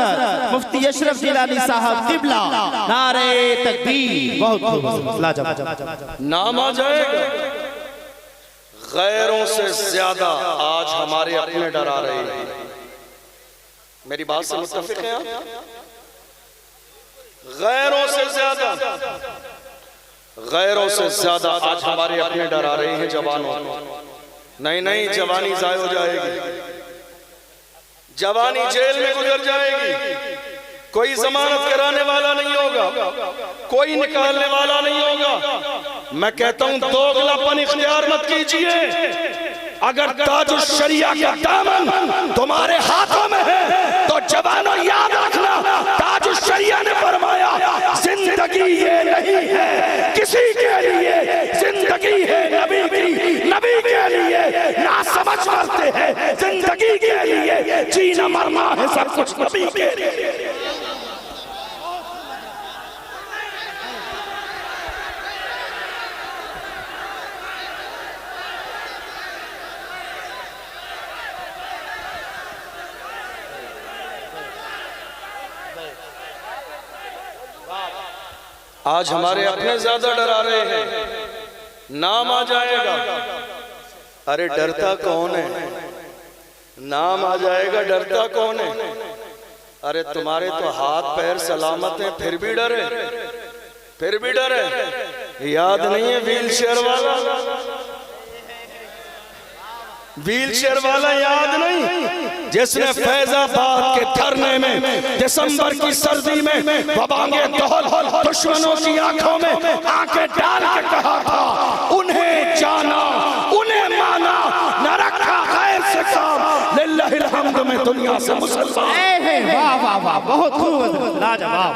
हजरत मुफ्ती अशरफ जिलानी साहब किबला, नारे तकबीर। बहुत लाजवाब। नाम आ जाएगा। गैरों से ज्यादा आज हमारे अपने डरा रहे हैं। मेरी बात से मुत्तफिक हैं आप? गैरों से ज्यादा आज हमारे अपने डरा रहे हैं जवानों। नहीं, जवानी जाय हो जाएगी, जवानी जेल में गुजर जाएगी। कोई जमानत कराने वाला नहीं होगा, कोई निकालने वाला नहीं होगा। मैं कहता हूं दोगलापन इख्तियार मत कीजिए। अगर ताजुल शरिया का दामन तुम्हारे हाथों में है तो जवानों याद रखना, ताजुल शरिया ने फरमाया जिंदगी ये नहीं है किसी के लिए, जिंदगी है नबी की, नबी के लिए ना समझ मरते हैं, जिंदगी के लिए जीना मरना है सब कुछ नबी के लिए। आज हमारे अपने ज्यादा डरा रहे हैं। नाम आ जाएगा। अरे डरता कौन है? नाम आ जाएगा, डरता कौन है? अरे तुम्हारे तो हाथ पैर सलामत हैं, फिर भी डरे, फिर भी डरे। याद नहीं है व्हील चेयर वाला? व्हील चेयर वाला याद नहीं, जिसने फैजाबाद के धरने में दिसंबर की सर्दी में बबांगे दौल दुश्मनों की आंखों में आंखें डाल के कहा था उन्हें जाना, उन्हें माना, न रखा गैर से काम, लिल्लाहिल हम्द में दुनिया से मुसलमान। वाह वाह वाह, बहुत खूब, लाजवाब।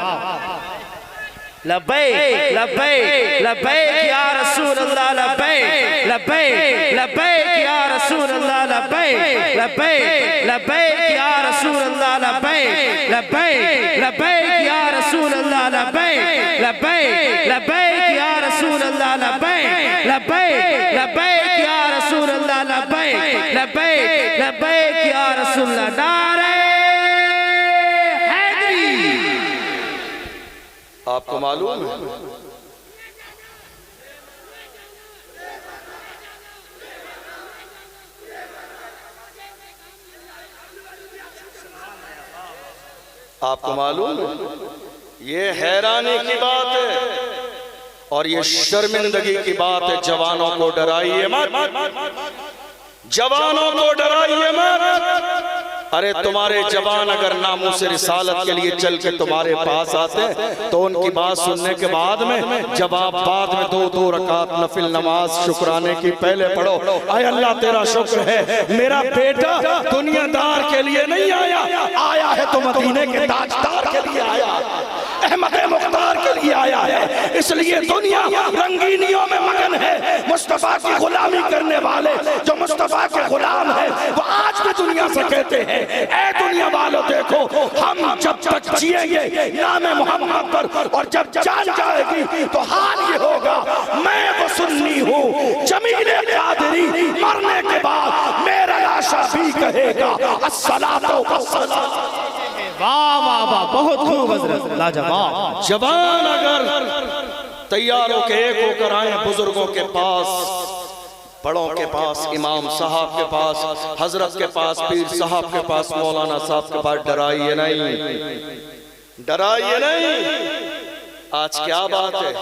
लब्बैक लब्बैक लब्बैक या रसूल अल्लाह, लब्बैक लब्बैक लब्बैक या रसूल अल्लाह, लब्बैक लब्बैक लब्बैक या रसूल अल्लाह, लब्बैक लब्बैक लब्बैक या रसूल अल्लाह, लब्बैक लब्बैक लब्बैक या रसूल अल्लाह, लब्बैक लब्बैक लब्बैक या रसूल अल्लाह, लब्बैक लब्बैक लब्बैक या रसूल अल्लाह। नारे आपको मालूम है आपको मालूम है ये हैरानी की बात है और ये शर्मिंदगी की बात है। जवानों को डराइए मत, जवानों को डराइए मत। अरे तुम्हारे जवान अगर नामूस रिसालत के लिए चल के तुम्हारे पास आते तो उनकी बात सुनने के बाद में जब आप बाद में दो रकात नफिल नमाज शुक्राने की पहले पढ़ो, आय अल्लाह तेरा शुक्र है मेरा बेटा दुनियादार के लिए नहीं आया, आया है तो मदीने के ताजदार के लिए आया, अहमद मुख्तार के लिए आया है। इसलिए दुनिया रंगीनियों में मगन है। मुस्तफा की गुलामी करने वाले जो मुस्तफा के गुलाम है वो आज भी दुनिया से कहते हैं ऐ दुनिया वालों देखो हम जब तक जिएंगे नाम मोहम्मद पर और जब जान जाएगी तो हाल ये होगा मैं वो सुन्नी हूँ जमीले कादरी, मरने के बाद मेरा लाशा भी कहेगा अस्सलातु वस्सलाम। वाह वाह वाह, बहुत खूब हजरत, लाजवाब। जवान अगर तैयार होकर एक होकर आए बुजुर्गों के पास, बड़ों के पास, इमाम साहब के पास, हजरत के पास, पीर साहब के पास, मौलाना साहब के पास, डराइए नहीं, डराइए नहीं। आज क्या बात है,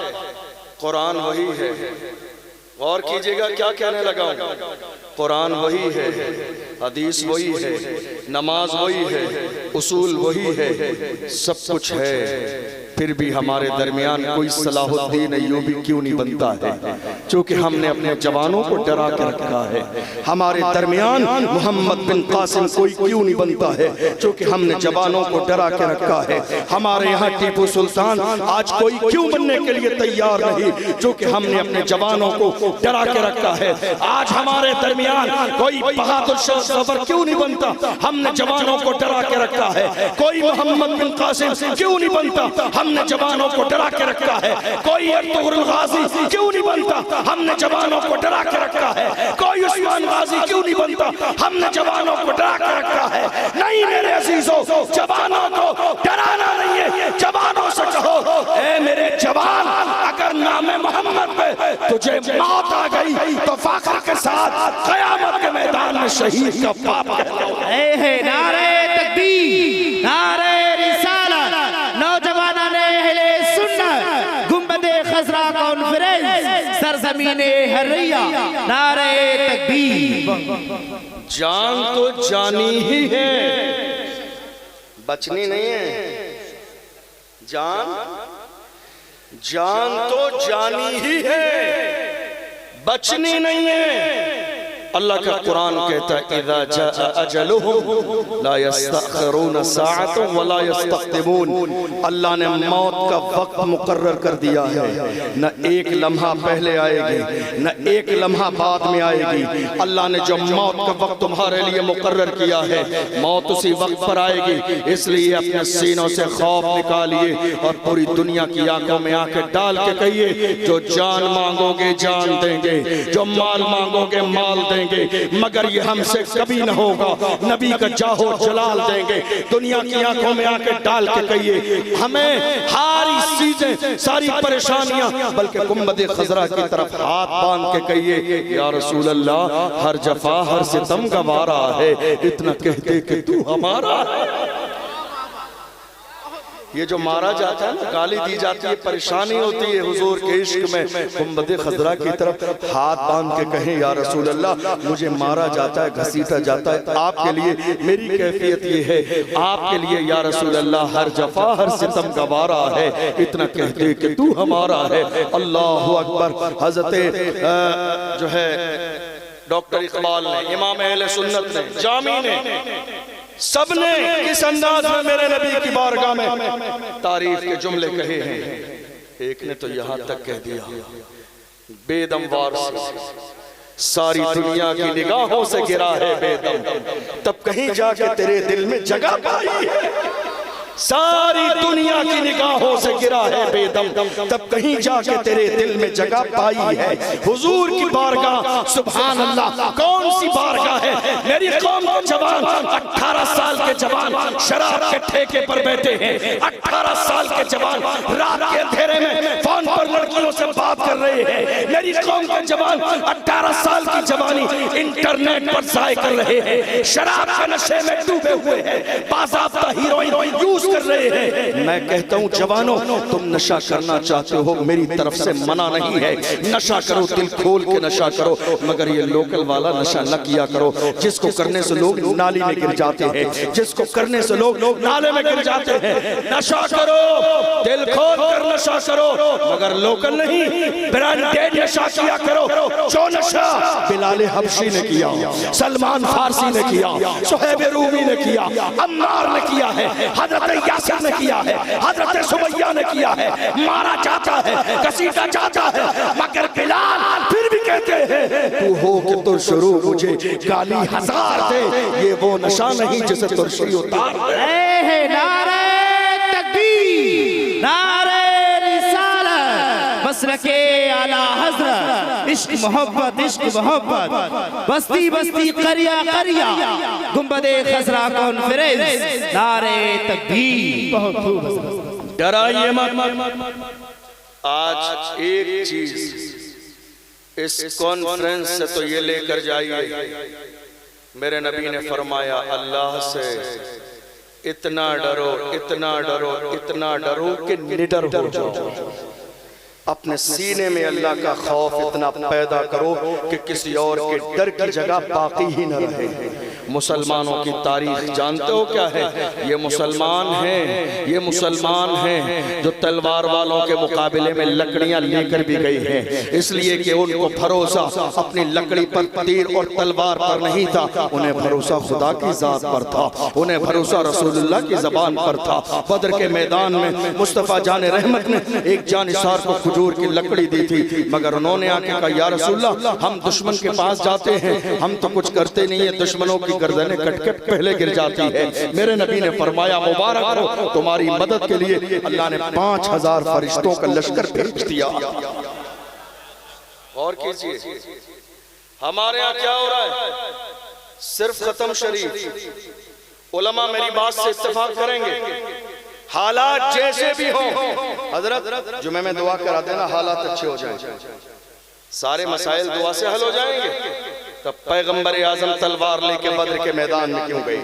कुरान वही है। गौर कीजिएगा क्या कहने लगा हूं, कुरान वही है, हदीस वही है, नमाज वही है, उसूल वही है, सब कुछ है। फिर भी हमारे दरमियान कोई सलाहुद्दीन अय्यूबी क्यों नहीं बनता है? क्योंकि हमने अपने जवानों को डरा के रखा है। हमारे दरमियान मोहम्मद बिन कासिम कोई क्यों नहीं बनता है? क्योंकि हमने जवानों को डरा के रखा है। हमारे यहाँ टीपू सुल्तान आज कोई क्यों बनने के लिए तैयार नहीं? क्योंकि हमने अपने जवानों को डरा के रखा है। आज हमारे दरमियान कोई बहादुर शाह जफर क्यों नहीं बनता? हमने जवानों को डरा के रखा है। कोई मोहम्मद बिन कासिम क्यों नहीं बनता? हमने जवानों को डरा के रखा है। कोई अर्तुगरुल गाजी क्यों नहीं बनता? हमने जवानों को डरा के रखा है। कोई उस्मान गाजी क्यों नहीं बनता? हमने जवानों को डरा के रखा है। नहीं मेरे अजीजों, जवानों को तुझे मौत आ गई तो फाखर के साथ क़यामत के मैदान में शहीद का बाप कहलाओगे। नारे तकबीर, नारे रिसालत, नौजवानाने अहले सुन्नत, गुंबदे खजरा कॉन्फ्रेंस, सरजमीने हर्रिया, नारे तकबीर। जान तो जानी ही है, बचनी नहीं है। जान तो जानी ही है, बचनी नहीं है। अल्लाह का कुरान कहता है इज़ा जाअ अजलुहुम ला यस्तअखिरून साअतन वला यस्तक़दिमून। अल्लाह ने मौत का वक्त मुकर्रर कर दिया है, न एक लम्हा पहले आएगी न एक लम्हा बाद में आएगी। अल्लाह ने जो मौत का वक्त तुम्हारे लिए मुकर्रर किया है, मौत उसी वक्त पर आएगी। इसलिए अपने सीनों से खौफ निकालिए और पूरी दुनिया की आंखों में आंखें डाल के कहिए, जो जान मांगोगे जान देंगे, जो माल मांगोगे माल देंगे, मगर ये हमसे कभी न होगा। नबी का जाहो जलाल देंगे। दुनिया की आंखों में आके डाल के कहिए, हमें सारी चीजें सारी परेशानियां, बल्कि गुंबद खजरा की तरफ हाथ बांध के कहिए, या रसूल अल्लाह हर जफा हर सितम गवारा है, इतना कहते कि तू हमारा है। ये जो मारा जाता है ना, गाली दी जाती है, परेशानी होती है, हुजूर के इश्क में गुंबद खजरा की तरफ हाथ बांध के कहें, या रसूल अल्लाह मुझे मारा जाता है, घसीटा जाता है, आपके लिए मेरी कैफियत ये है, आपके लिए या रसूल अल्लाह हर जफा हर सितम गवारा है, इतना कहते कि तू हमारा है। अल्लाहु अकबर। हजरत जो है डॉक्टर इकबाल ने, इमाम अहले सुन्नत ने, जामी ने, सबने किस अंदाज में मेरे नबी की बारगाह में तारीफ के जुमले कहे हैं। एक ने तो यहां तक कह दिया, बेदम वार से सारी दुनिया की निगाहों से गिरा है बेदम, तब कहीं जाके तेरे दिल में जगह पाई है। सारी दुनिया की निगाहों से गिरा है बेदम, तब कहीं जाके तेरे दिल में जगह पाई है। हुजूर की बारगाह, सुभान अल्लाह, कौन सी बारगाह है। मेरी कौम के जवान, 18 साल के जवान शराब के ठेके पर बैठे हैं। 18 साल के जवान रात के अंधेरे में फोन पर लड़कियों से बात कर रहे हैं। मेरी कौम के जवान 18 साल की जवानी इंटरनेट पर जाया कर रहे हैं, शराब के नशे में डूबे हुए हैं, बाज़ाब्ता हीरोइन यूज कर रहे हैं। मैं कहता हूं जवानों, तुम नशा करना चाहते हो, मेरी तरफ से मना नहीं है, नशा करो, दिल खोल के नशा करो, मगर ये लोकल वाला नशा न किया करो, जिसको करने से लोग नाली में गिर जाते हैं, जिसको करने से लोग नाले में गिर जाते हैं। नशा करो, दिल खोल कर नशा करो, मगर लोकल नहीं, ब्रांडेड नशा किया करो। जो नशा बिलाल हबशी ने किया, सलमान फारसी ने किया, सुहैब रूमी ने किया, अम्मार ने किया है, हजरत यासिर ने किया है, हजरत सुमैया ने किया है, मारा जाता है, घसीटा जाता है, मगर बिलाल फिर भी कहते हैं तू हो कि तो शुरू मुझे गाली हजार दे, ये वो नशा नहीं जिसे तुर्शी उतार दे। नारे तकबीर, नारे रिसालत, मसलके आला हज़रत, इश्क मोहब्बत, इश्क मोहब्बत, बस्ती बस्ती करिया करिया, गुंबदे खजरा कॉन्फ्रेंस, नारे तकबीर। बहुत खूब। डराइए मत। आज एक चीज इस कॉन्फ्रेंस से तो ये लेकर जाइए, मेरे नबी ने फरमाया, अल्लाह से इतना डरो, इतना डरो, इतना डरो कि निडर हो जाओ। अपने सीने में अल्लाह का खौफ इतना पैदा करो कि किसी और के डर की जगह बाकी ही न रहे। मुसलमानों की तारीख जानते हो क्या है? ये मुसलमान हैं, ये मुसलमान हैं जो तलवार वालों के मुकाबले में लकड़ियां लेकर भी गए हैं, इसलिए कि उनको भरोसा अपनी लकड़ी पर, तीर और तलवार पर नहीं था, उन्हें भरोसा खुदा की जात पर था, उन्हें भरोसा रसूलुल्लाह की जबान पर था। बदर के मैदान में मुस्तफ़ा जान रहमत ने एक जानिसार को खजूर की लकड़ी दी थी, मगर उन्होंने आके कहा, या रसूलल्लाह हम दुश्मन के पास जाते हैं, हम तो कुछ करते नहीं है, दुश्मनों की गर्दनें कट पहले गिर जाती है। मेरे नबी ने फरमाया, मुबारक हो, तुम्हारी मदद के लिए अल्लाह ने 5000 फरिश्तों का लश्कर भेज दिया। और कीजिए, हमारे यहाँ क्या हो रहा है? सिर्फ खत्म शरीफ। उलमा मेरी बात से इत्तेफाक करेंगे, हालात जैसे भी हो, हजरत जुमे में दुआ करा देना हालात अच्छे हो जाए। सारे मसाइल दुआ से हल हो जाएंगे। तब पैगंबर आजम तलवार लेके बद्र के मैदान में क्यों गए?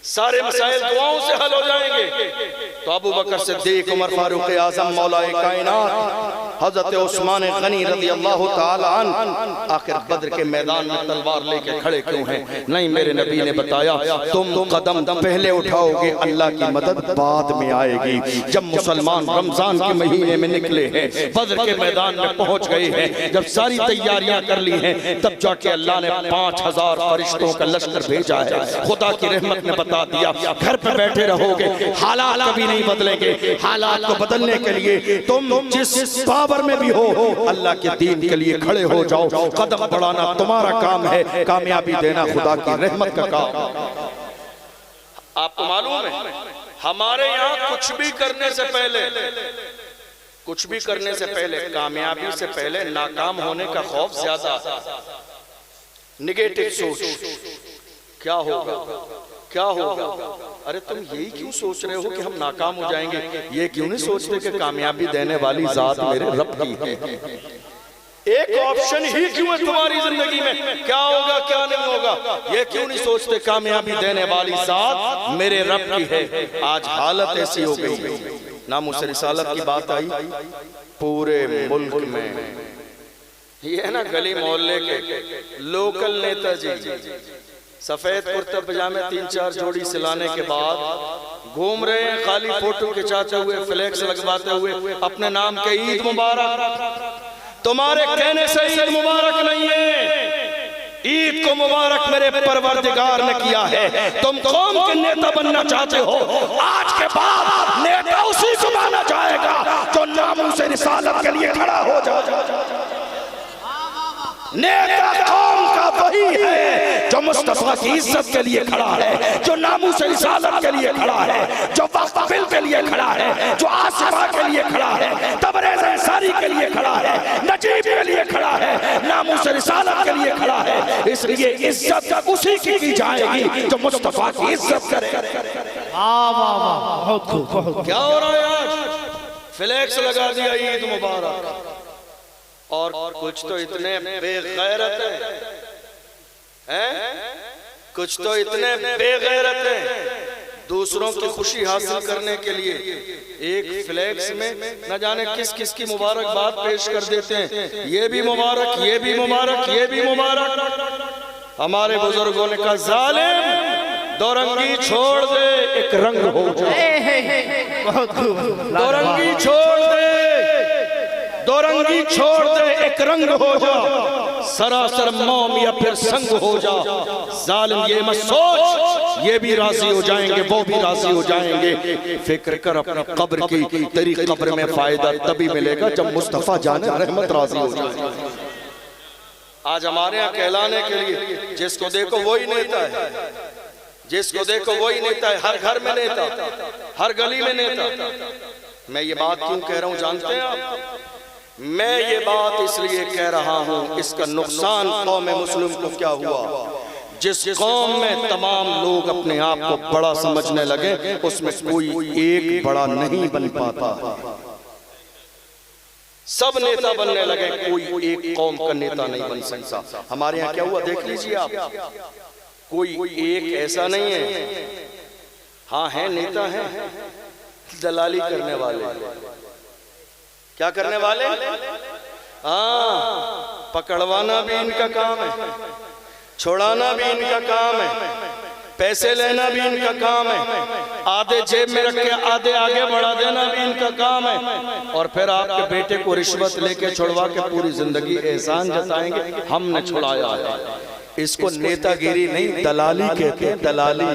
सारे मसाइल दुआओं से हल हो जाएंगे। तो अबू बकर सिद्दीक, उमर फारूक आजम, मौलाए कायनात हजरत उस्मान गनी रज़ी अल्लाह ताला अन्हु आखिर बद्र के मैदान में तलवार लेके खड़े क्यों हैं? नहीं, मेरे नबी ने बताया तुम कदम पहले उठाओगे, अल्लाह की मदद बाद में आएगी। जब मुसलमान रमजान के महीने में निकले हैं, बद्र के मैदान में पहुंच गए हैं, जब सारी तैयारियां कर ली हैं, तब जाके अल्लाह ने 5000 फरिश्तों का लश्कर भेजा है। खुदा की रहमत ने बता दिया घर पे बैठे रहोगे, हालात कभी नहीं बदलेंगे। हालात को बदलने के लिए तुम जिस पावर में भी हो, अल्लाह के दीन के लिए खड़े हो जाओ। कदम बढ़ाना तुम्हारा काम है, कामयाबी देना खुदा की रहमत का काम। आपको मालूम है हमारे यहाँ कुछ भी करने से पहले कामयाबी से पहले नाकाम होने का खौफ ज्यादा। निगेटिव सोच, क्या होगा? अरे तुम यही क्यों सोच रहे हो कि हम नाकाम हो जाएंगे? ये क्यों नहीं सोचते कि कामयाबी देने वाली जात मेरे रब की है? एक ऑप्शन ही क्यों है तुम्हारी जिंदगी में? क्या होगा क्या नहीं होगा, ये क्यों नहीं सोचते कामयाबी देने वाली जात मेरे रब की है? आज हालत ऐसी हो गई, नामुस रिसालत की बात आई पूरे मुल्क में। ये है ना गली मोहल्ले के लोकल नेताजी सफेद कुर्ता पजामे 3-4 जोड़ी सिलाने के बाद घूम रहे हैं, खाली फोटो खिंचाते हुए, फ्लैक्स लगवाते हुए अपने नाम के ईद मुबारक। तुम्हारे कहने से ईद मुबारक नहीं है, ईद को मुबारक मेरे परवरदिगार ने किया है। तुम कौम के नेता बनना चाहते हो, आज के बाद नेता उसी को माना जाएगा जो नामूस रिसालत के लिए खड़ा हो जाए। नेता कौम का वही है जो मुस्तफा की इज्जत के लिए खड़ा है, जो नामूस रिसालत के लिए खड़ा है, जो वक्फिल के लिए खड़ा है, जो आसिफा के लिए खड़ा है, तबरेज़ अंसारी के लिए खड़ा है, नजीब के लिए खड़ा है, नामूस रिसालत के लिए खड़ा है। इसलिए इज्जत उसी की जाएगी जो मुस्तफा की इज्जत करे। बहुत खूब। क्या हो रहा है आज? फ्लैक्स लगा दिया ईद मुबारक, और कुछ तो इतने बेगैरत हैं, कुछ तो इतने बेगैरत हैं, दूसरों की खुशी हासिल करने के लिए एक फ्लैक्स में न जाने किस किस की मुबारकबाद पेश कर देते हैं। ये भी मुबारक, ये भी मुबारक, ये भी मुबारक। हमारे बुजुर्गों ने कहा जालिम दो रंगी छोड़ दे, एक रंग हो जाए। बहुत खूब। दो रंगी छोड़ दे, दो रंगी छोड़ दे, एक रंग हो जा, सरासर मौम या फिर संग हो जा। जालिम ये मत सोच, ये भी राजी हो जाएंगे, वो भी राजी हो जाएंगे। फिक्र कर अपनी कब्र की, तेरी कब्र में फायदा तभी मिलेगा जब मुस्तफा जाने रहमत राजी हो जाए। आज हमारे यहाँ कहलाने के लिए जिसको देखो वही नेता है, जिसको देखो वही नेता है, हर घर में नेता, हर गली में नेता। मैं ये बात क्यों कह रहा हूँ जानते हैं आप? मैं ये बात इसलिए कह रहा हूँ, इसका नुकसान कौम मुस्लिम को क्या हुआ? जिस कौम में तमाम लोग अपने आप को बड़ा समझने लगे, उसमें कोई एक बड़ा नहीं बन पाता। सब नेता बनने लगे, कोई एक कौम का नेता नहीं बन सकता। हमारे यहाँ क्या हुआ देख लीजिए आप, कोई एक ऐसा नहीं है। हाँ है, नेता है, दलाली करने वाले। क्या करने वाले? हाँ, पकड़वाना भी इनका काम है, छोड़ाना भी इनका काम है, पैसे लेना भी इनका काम है, आधे जेब में रख के आधे आगे बढ़ा देना भी इनका काम है। और फिर आपके बेटे को रिश्वत लेके छुड़वा के पूरी जिंदगी एहसान जताएंगे हमने छुड़ाया है। इसको नेतागिरी नहीं, दलाली कहते हैं, दलाली।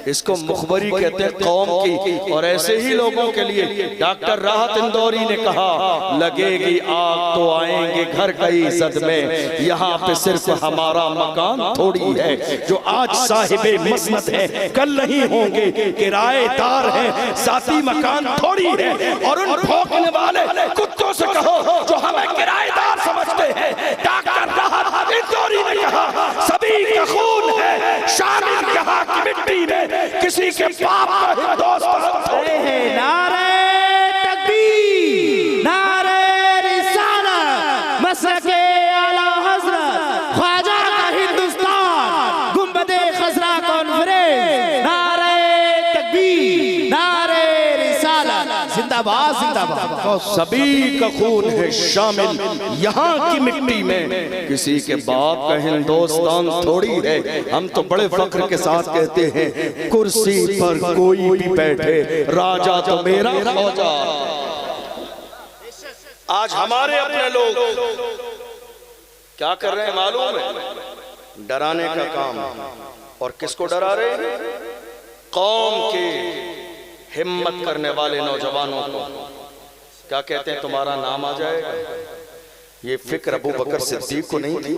इसको मुखबरी कहते हैं कौम की। और ऐसे ही लोगों के लिए डॉक्टर राहत इंदौरी ने कहा, लगेगी आग तो आएंगे घर कई इज्जत में, यहाँ पे सिर्फ हमारा मकान थोड़ी है। जो आज साहिबे मसनद है कल नहीं होंगे, किराएदार हैं, साथी मकान थोड़ी है। और उन भौंकने वाले कुत्तों से कहो जो हमें किराएदार समझते हैं, डॉक्टर राहत इंदौरी ने कहा, सभी का खून है शामिल यहाँ की मिट्टी में, किसी के बाप का हिंदुस्तान थोड़े है। नारे तकबीर, नारे रिसालत, जिंदाबाद जिंदाबाद। सभी का खून है शामिल यहाँ की मिट्टी में, किसी के बाप का हिंदुस्तान थोड़ी है। हम तो बड़े फख्र के साथ कहते हैं कुर्सी पर कोई भी बैठे, राजा तो मेरा फौजा। आज हमारे अपने लोग क्या कर रहे हैं मालूम है? डराने का काम। और किसको डरा रहे हैं? कौम के हिम्मत करने वाले नौजवानों को। क्या कहते हैं? तुम्हारा नाम आ जाएगा। ये फिक्र अबू बकर सिद्दीक को नहीं थी,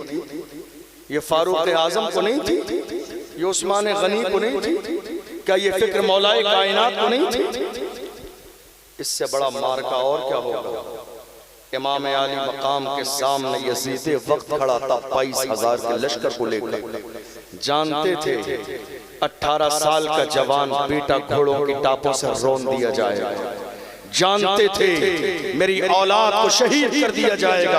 ये फारूक आजम को नहीं थी, ये उस्मान गनी को नहीं थी, क्या ये फिक्र मौलाए कायनात को नहीं थी? इससे बड़ा मार्का और क्या होगा? इमाम आली मकाम के सामने यजीद वक्त खड़ा था 22,000 के लश्कर को लेकर। जानते थे 18 साल का जवान बेटा घोड़ों की टापों से रौंद दिया जाएगा। जानते थे मेरी औलाद को शहीद कर दिया जाएगा।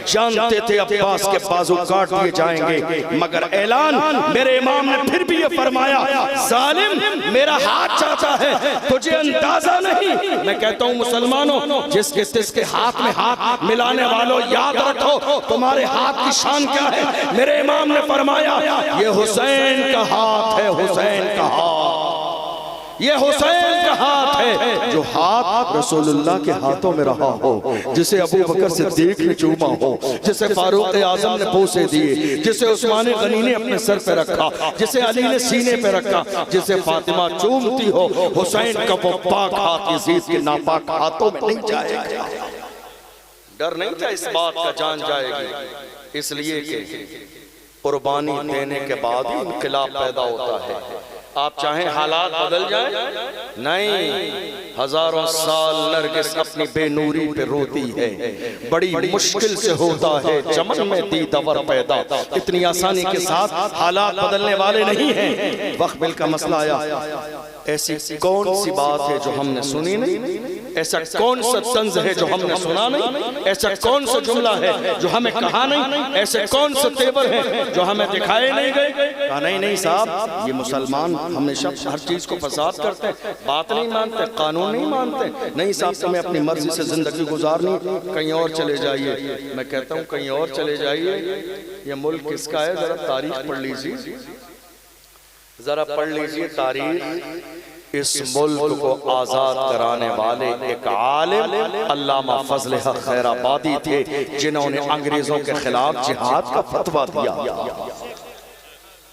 जानते थे अब्बास के बाजू काट दिए जाएंगे। मगर ऐलान मेरे इमाम ने फिर भी ये फरमाया, जालिम मेरा हाथ चाहता है, तुझे अंदाजा नहीं। मैं कहता हूँ मुसलमानों, जिसके हाथ में हाथ मिलाने वालों, याद रखो तुम्हारे हाथ की शान क्या है। मेरे इमाम ने फरमाया ये हुसैन का हाथ है, हुसैन का हाथ, ये हुसैन का हाथ है, जो हाथ रसूलुल्लाह के हाथों में रहा हो, जिसे अबू बकर सिद्दीक ने चूमा हो, जिसे फारूक आजम ने पोसे दिए, जिसे उस्मान गनी ने अपने सर पे रखा, जिसे अली ने सीने पे रखा, जिसे फातिमा चूमती हो। हुसैन का वो पाक हाथ यजीद के नापाक हाथों में नहीं जाएगा। डर नहीं था इस बात का, जान जाएगी। इसलिए कि कुर्बानी देने के बाद ही इनकलाब पैदा होता है। आप चाहें हालात बदल जाएं, नहीं, हजारों साल नरगिस अपनी बेनूरी पे रोती है। बड़ी मुश्किल से होता है चमन में दीदवर पैदा। इतनी आसानी के साथ हालात बदलने वाले नहीं हैं। वक्त बिल का मसला आया, ऐसी कौन सी बात है जो हमने सुनी नहीं? ऐसा कौन सा तंज है जो हमने सुना नहीं? ऐसा कौन सा जुमला है जो हमें कहा नहीं? ऐसे कौन से तेवर हैं जो हमें दिखाए नहीं गए? कहा नहीं साहब, ये मुसलमान हमेशा हर चीज को फसाद करते हैं, बात नहीं मानते, कानून नहीं मानते। नहीं साहब, तुम्हें अपनी मर्जी से जिंदगी गुजारनी, कहीं और चले जाइए। मैं कहता हूँ कहीं और चले जाइए। ये मुल्क किसका है? जरा तारीख पढ़ लीजिए, जरा पढ़ लीजिए तारीख। इस मुल्क को आजाद कराने वाले एक आलिम अल्लामा फजल हक खैराबादी थे, जिन्होंने अंग्रेजों के खिलाफ जिहाद का फतवा दिया।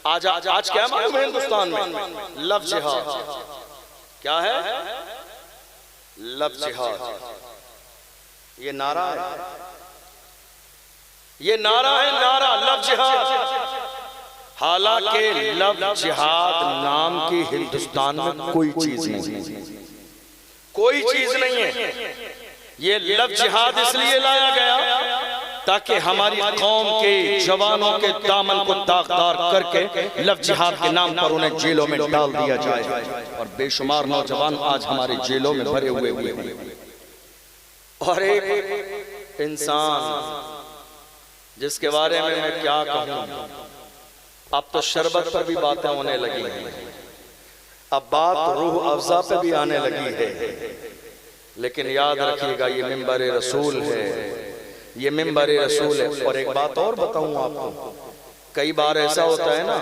आज क्या मालूम है हिंदुस्तान में? लव जिहाद। क्या है लव जिहाद? ये नारा है, ये नारा है, नारा लव जिहाद। हालांकि लव जिहाद नाम की हिंदुस्तान में कोई चीज नहीं, कोई चीज नहीं है। ये लव जिहाद इसलिए लाया गया ताकि हमारी कौम के जवानों के दामन को दागदार करके लव जिहाद के नाम पर उन्हें जेलों में डाल दिया जाए। और बेशुमार नौजवान आज हमारे जेलों में भरे हुए हैं। और एक इंसान जिसके बारे में मैं क्या कहूं, अब तो शरबत पर भी बातें होने लगी हैं, अब बात रूह अफ़ज़ा पे भी आने लगी है। लेकिन याद रखिएगा ये मिंबर रसूल है, ये मिंबर रसूल है। और एक बात और बताऊं आपको, कई बार ऐसा होता है ना,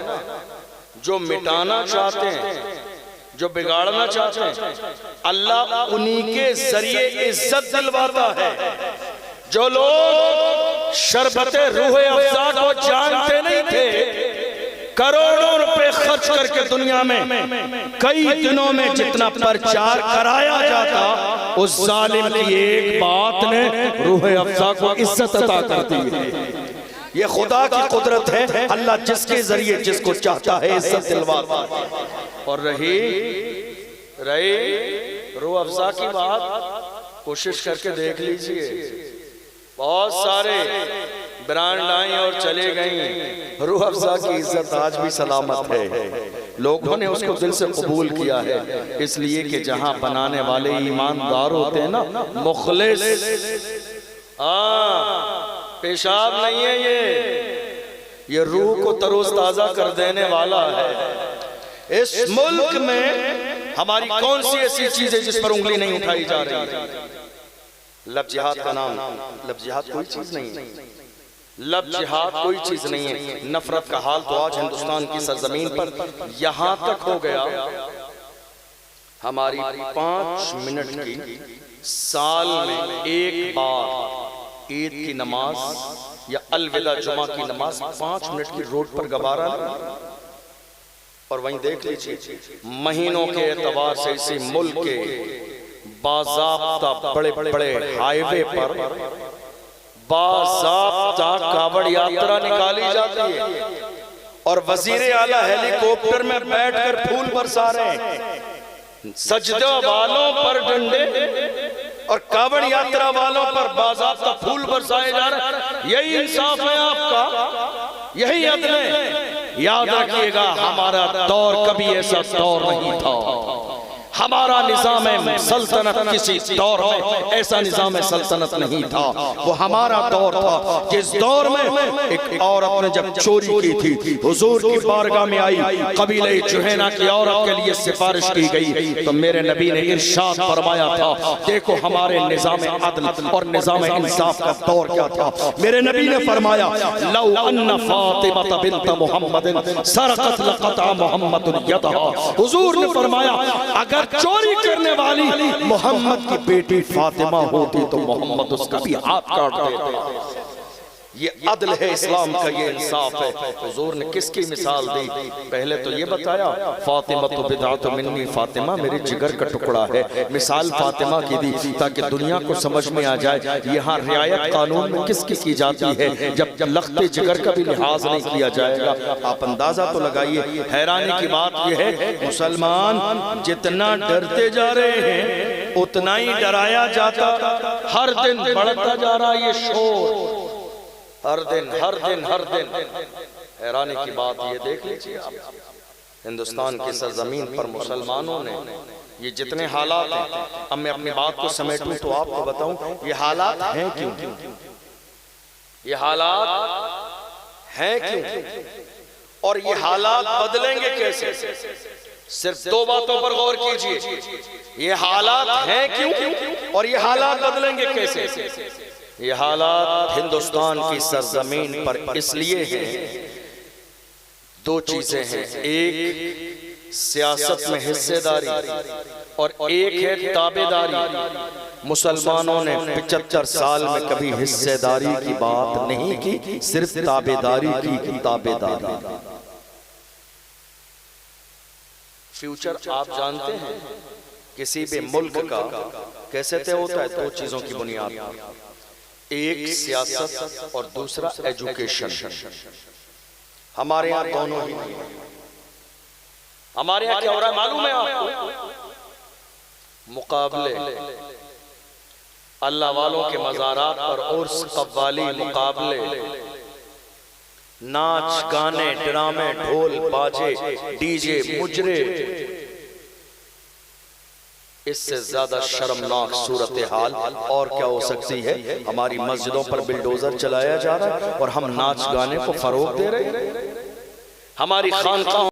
जो मिटाना चाहते हैं, जो बिगाड़ना चाहते हैं, अल्लाह उन्हीं के जरिए इज्जत दिलवाता है। जो लोग शरबते रूह अफ़ज़ा को जानते नहीं थे, करोड़ों रुपए खर्च करके दुनिया में कई दिनों में जितना प्रचार कराया जाता, उस जालिम की एक बात ने रूह अफ़ज़ा को इज्जत अता कर दी है। ये खुदा की कुदरत है, अल्लाह जिसके जरिए जिसको चाहता है इज्जत दिलवाता है। और रही रूह अफ़ज़ा की बात, कोशिश करके देख लीजिए, बहुत सारे ब्रांड आई और चले गई, रूह अफ़ज़ा की इज्जत आज भी सलामत है। लोगों ने उसको दिल से कबूल किया है, इसलिए कि जहां बनाने वाले ईमानदार होते हैं ना, मुखलिस, पेशाब नहीं है ये रूह को तरोताजा कर देने वाला है। इस मुल्क में हमारी कौन सी ऐसी चीज है जिस पर उंगली नहीं उठाई जा रही है? लब जिहाद का नाम, लब जिहाद कोई चीज नहीं है, लब जिहाद कोई चीज नहीं है। नफरत का हाल तो आज हिंदुस्तान की सरजमीन पर यहां तक हो गया, हमारी 5 मिनट की साल में एक बार ईद की नमाज या अलविदा जुमा की नमाज 5 मिनट की रोड पर गवारा नहीं। और वहीं देख लीजिए महीनों के एतबार से इसी मुल्क के बाज़ाब्ता बड़े बड़े हाईवे पर बाज़ाब्ता कावड़ यात्रा निकाली जाती है और वजीर आला हेलीकॉप्टर में बैठकर फूल बरसा रहे हैं, सजदे वालों पर डंडे और कावड़ यात्रा वालों पर बाज़ाब्ता फूल बरसाए जा रहे हैं। यही इंसाफ है आपका, यही अदल है। याद रखिएगा, हमारा दौर कभी ऐसा दौर नहीं था। हमारा निज़ाम सल्तनत किसी दौर में ऐसा निज़ाम सल्तनत नहीं था, वो हमारा दौर था जिस दौर में एक औरत ने जब चोरी की थी, हुजूर की बारगाह में आई, कबीले जुहैना की औरत के लिए सिफारिश की गई, तो मेरे नबी ने इरशाद फरमाया था, देखो हमारे निज़ाम अदल और निज़ाम इंसाफ का दौर क्या था। मेरे नबी ने फरमाया, लौ अन्ना फातिमा बिन्त मुहम्मदिन सरक़त लक़ता मुहम्मदुन यदहा। हुजूर ने फरमाया, अगर चोरी करने वाली मोहम्मद की बेटी फातिमा होती तो मोहम्मद उसका भी हाथ काट देते। ये अदल है इस्लाम का, ये इंसाफ है। हुजूर ने किसकी मिसाल दी? पहले तो ये बताया, फातिमा तो बिदअत मिन्नी, फातिमा मेरे जिगर का टुकड़ा है। मिसाल फातिमा की दी ताकि दुनिया को समझ में आ जाए यहाँ रियायत कानून में किसकी की जाती है, जब लख्ते जिगर का भी लिहाज नहीं किया जाएगा। आप अंदाजा तो लगाइए। हैरानी की बात यह है, मुसलमान जितना डरते जा रहे हैं उतना ही डराया जाता, हर दिन बढ़ता जा रहा ये शोर, हर दिन हर दिन हर दिन। हैरानी की बात ये देख लीजिए आप, हिंदुस्तान की सरजमीन पर मुसलमानों ने ये जितने हालात हैं, अब मैं अपनी बात को समेटूं तो आपको बताऊं ये हालात हैं क्यों, ये हालात हैं क्यों और ये हालात बदलेंगे कैसे। सिर्फ 2 बातों पर गौर कीजिए, ये हालात हैं क्यों और ये हालात बदलेंगे कैसे। ये हालात हिंदुस्तान की सरजमीन पर इसलिए हैं, 2 चीजें हैं, एक सियासत में हिस्सेदारी और एक है ताबेदारी। मुसलमानों ने 75 साल में कभी हिस्सेदारी की बात नहीं की, सिर्फ ताबेदारी की, ताबेदारी। फ्यूचर आप जानते हैं किसी भी मुल्क का कैसे तय होता है? 2 चीजों की बुनियाद, एक सियासत और दूसरा एजुकेशन। हमारे यहाँ दोनों ही नहीं। हमारे यहाँ क्या हो रहा है मालूम है आपको? मुकाबले, अल्लाह वालों के मज़ारात पर उर्स कव्वाली मुकाबले, नाच गाने ड्रामे ढोल बाजे डीजे मुजरे, इससे ज्यादा शर्मनाक सूरत हाल और क्या हो सकती है। हमारी मस्जिदों पर बिल्डोजर चलाया जा रहा है और हम नाच गाने को फरोग दे रहे हैं। हमारी खानकाहों